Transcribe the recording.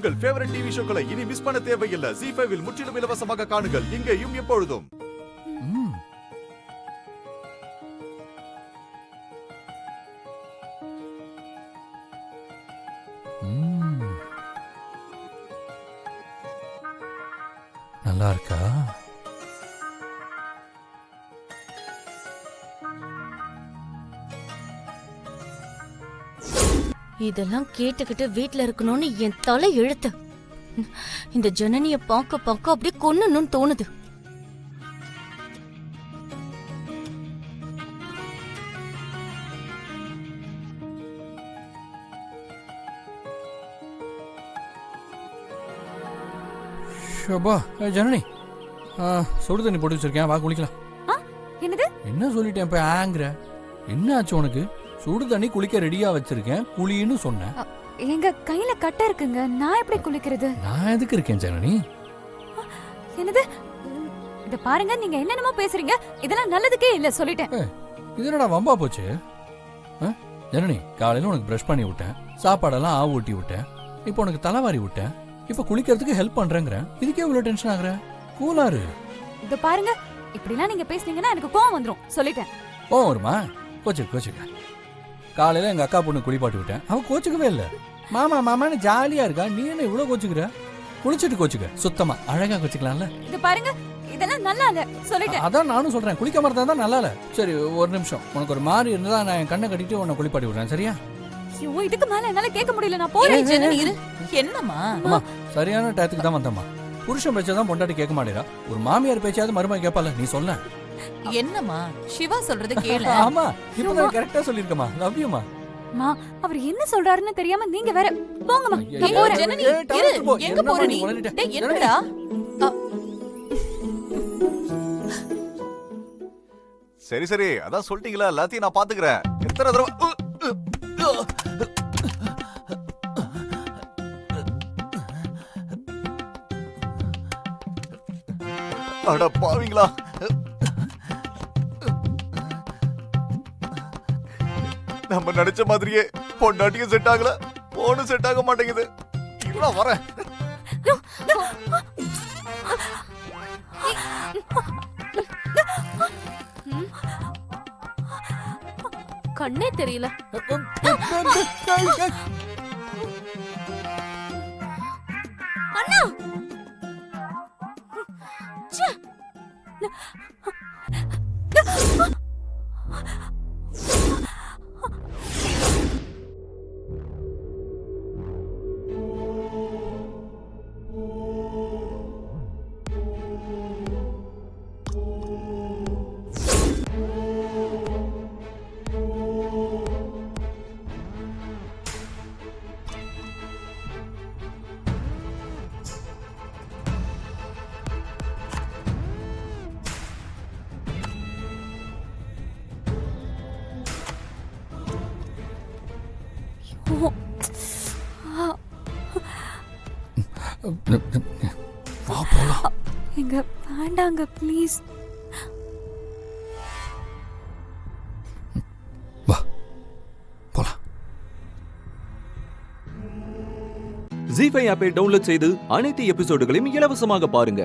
உங்கள் favourite TV ஷோக்களை இனி miss பண்ண தேவையில்லை. ZEE5 இல் முற்றிலும் இலவசமாக காணுங்கள். இங்கேயும் எப்பொழுதும். நல்லா இருக்கா? இதெல்லாம் கேட்டுக்கிட்டு வீட்ல இருக்கணும்னு என் தலை இழுத்து. இந்த ஜனனிய பார்க்க பார்க்க அப்படியே கொன்னணும்னு தோணுது. ஷோபா, ஜனனி, சுடு தண்ணி போட்டு வச்சிருக்கேன், வா குளிக்கலாம். என்னது? என்ன சொல்லிட்டேன் இப்ப ஆங்கற? என்ன ஆச்சு உனக்கு? சுடு தண்ணி குளிக்க ரெடியா வச்சிருக்கேன், குளின்னு சொன்னேன். எங்க கையில கட்ட இருக்குங்க, நான் எப்படி குளிக்கிறது? நான் எதுக்கு இருக்கேன் ஜனனி? என்னது? இத பாருங்க, நீங்க என்னென்னமோ பேசுறீங்க, இதெல்லாம் நல்லதுக்கே இல்ல, சொல்லிட்டேன். இது என்னடா வம்பா போச்சு? ஜனனி, காலையில உனக்கு பிரஷ் பண்ணி விட்டேன், சாப்பாடெல்லாம் ஆவு ஊட்டி விட்டேன், இப்போ உனக்கு தலைவாரி விட்டேன், இப்ப குளிக்கிறதுக்கு ஹெல்ப் பண்றேங்கிறேன். இதுக்கே இவ்வளவு டென்ஷன் ஆகுற? கூலாரு. இத பாருங்க, இப்படிலாம் நீங்க பேசுனீங்கன்னா எனக்கு கோவம் வந்துரும், சொல்லிட்டேன். கோவம் வருமா? கோச்சுக்க. காலையில எங்க அக்கா பொண்ணு குளிப்பாட்டி விட்டேன், அவ கோச்சுக்கவே இல்ல. மாமா மாமான்னு ஜாலியா இருக்கா, நீ என்ன இவ்வளவு கோச்சுக்கிற? குளிச்சுட்டு கோச்சுக்க, சுத்தமா அழகா கோச்சுக்கலாம்ல. இத பாருங்க, இதெல்லாம் நல்லா இல்ல, சொல்லிட்டேன். அதான் நானும் சொல்றேன், குளிக்க மாட்டா தான் நல்லா இல்ல. சரி ஒரு நிமிஷம், உனக்கு ஒரு மாதிரி இருந்தா நான் என் கண்ணை கட்டிட்டு உன்னை குளிப்பாட்டி விடுறேன், சரியா? ஐயோ, இதுக்கு மேல என்னால கேட்க முடியல, நான் போறேன். ஜனனி இரு. என்னம்மா? அம்மா, சரியான டயத்துக்கு தான் வந்தம்மா. புருஷன் பேச்சதான் பொண்டாட்டி கேட்க மாட்டேறா, ஒரு மாமியார் பேச்சாவது மருமக கேட்பால, நீ சொல்ல. என்னம்மா சிவா சொல்றது கேளு. ஆமா, இப்பதான் கரெக்டா சொல்லிருக்கமா. லவ் யூமா. மா, அவர் என்ன சொல்றாருன்னு தெரியாம நீங்க வேற போங்கம்மா, நான் போறேன். ஜனனி இரு. எங்க போற நீ? டேய் என்னடா? சரி அதான் சொல்லிட்டீங்களா, எல்லாத்தையும் நான் பாத்துக்கிறேன். எத்தனை தடவை அட பாவீங்களா? நம்ம நினைச்ச மாதிரியே பொண்டாட்டியும் செட் ஆகல, போனும் செட் ஆக மாட்டேங்குது. இவ்வளவு வரேன். கண்ணே தெரியல. அண்ணா, வா போலாம். எங்க வேண்டாங்க ப்ளீஸ். வா போலாம். ZEE5 ஆப்பை டவுன்லோட் செய்து அனைத்து எபிசோடுகளையும் இலவசமாக பாருங்க.